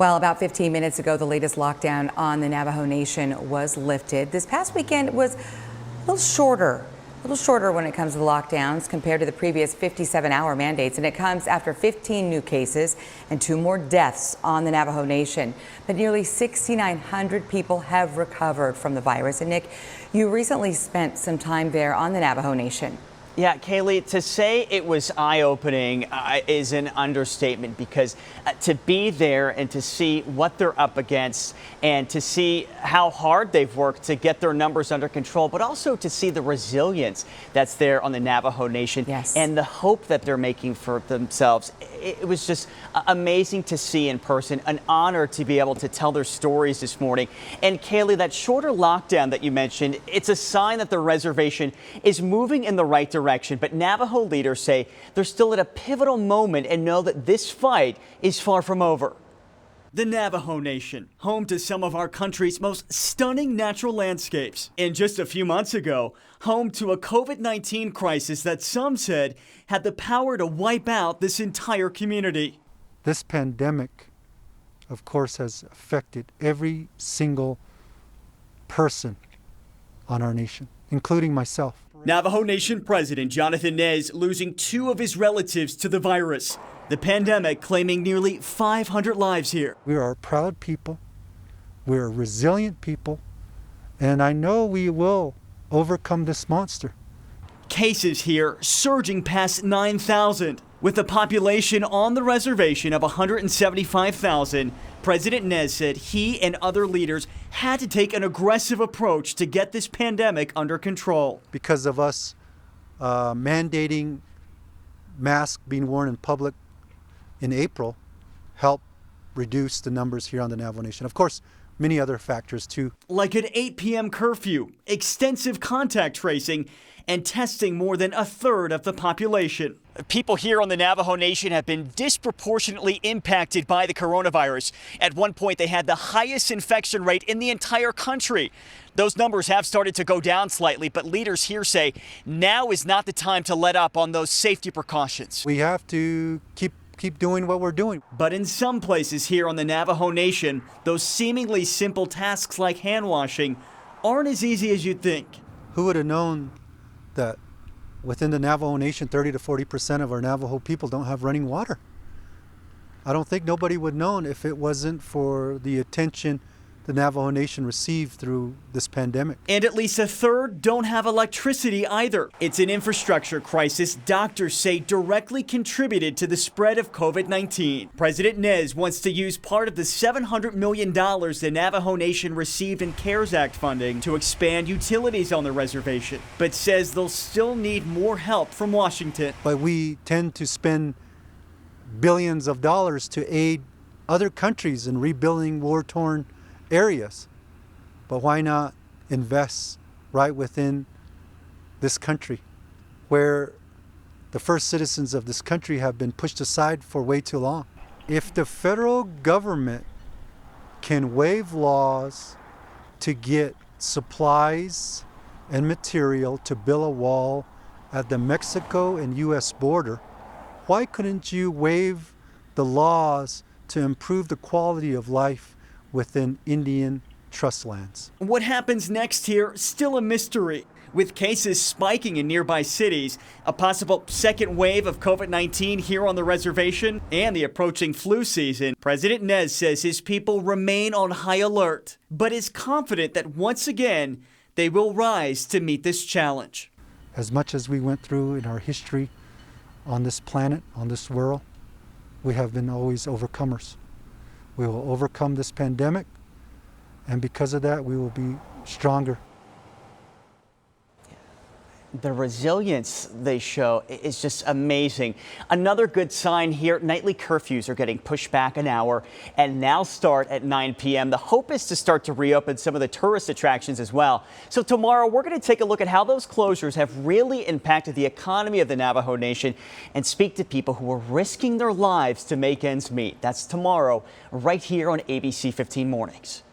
Well, about 15 minutes ago, the latest lockdown on the Navajo Nation was lifted. This past weekend was a little shorter when it comes to the lockdowns compared to the previous 57-hour mandates, and it comes after 15 new cases and 2 more deaths on the Navajo Nation. But nearly 6,900 people have recovered from the virus. And Nick, you recently spent some time there on the Navajo Nation. Yeah, Kaylee, to say it was eye-opening is an understatement, because to be there and to see what they're up against and to see how hard they've worked to get their numbers under control, but also to see the resilience that's there on the Navajo Nation. Yes. And the hope that they're making for themselves. It was just amazing to see in person, an honor to be able to tell their stories this morning. And Kaylee, that shorter lockdown that you mentioned, it's a sign that the reservation is moving in the right direction. But Navajo leaders say they're still at a pivotal moment and know that this fight is far from over. The Navajo Nation, home to some of our country's most stunning natural landscapes. And just a few months ago, home to a COVID-19 crisis that some said had the power to wipe out this entire community. This pandemic, of course, has affected every single person on our nation, including myself. Navajo Nation President Jonathan Nez losing 2 of his relatives to the virus. The pandemic claiming nearly 500 lives here. We are a proud people. We're a resilient people. And I know we will overcome this monster. Cases here surging past 9,000. With a population on the reservation of 175,000, President Nez said he and other leaders had to take an aggressive approach to get this pandemic under control. Because of us mandating masks being worn in public in April, helped reduce the numbers here on the Navajo Nation. Of course, many other factors too. Like an 8 p.m. curfew, extensive contact tracing, and testing more than a third of the population. People here on the Navajo Nation have been disproportionately impacted by the coronavirus. At one point, they had the highest infection rate in the entire country. Those numbers have started to go down slightly, but leaders here say now is not the time to let up on those safety precautions. We have to keep doing what we're doing. But in some places here on the Navajo Nation, those seemingly simple tasks like hand washing aren't as easy as you'd think. Who would have known that within the Navajo Nation, 30 to 40% of our Navajo people don't have running water? I don't think nobody would have known if it wasn't for the attention the Navajo Nation received through this pandemic. And at least a third don't have electricity either. It's an infrastructure crisis doctors say directly contributed to the spread of COVID-19. President Nez wants to use part of the $700 million the Navajo Nation received in CARES Act funding to expand utilities on the reservation, but says they'll still need more help from Washington. But we tend to spend billions of dollars to aid other countries in rebuilding war-torn areas. But why not invest right within this country, where the first citizens of this country have been pushed aside for way too long? If the federal government can waive laws to get supplies and material to build a wall at the Mexico and US border, why couldn't you waive the laws to improve the quality of life within Indian trust lands? What happens next here, still a mystery. With cases spiking in nearby cities, a possible second wave of COVID-19 here on the reservation, and the approaching flu season, President Nez says his people remain on high alert, but is confident that once again, they will rise to meet this challenge. As much as we went through in our history on this planet, on this world, we have been always overcomers. We will overcome this pandemic, and because of that, we will be stronger. The resilience they show is just amazing. Another good sign here, nightly curfews are getting pushed back an hour and now start at 9 p.m. The hope is to start to reopen some of the tourist attractions as well. So tomorrow, we're going to take a look at how those closures have really impacted the economy of the Navajo Nation and speak to people who are risking their lives to make ends meet. That's tomorrow, right here on ABC 15 Mornings.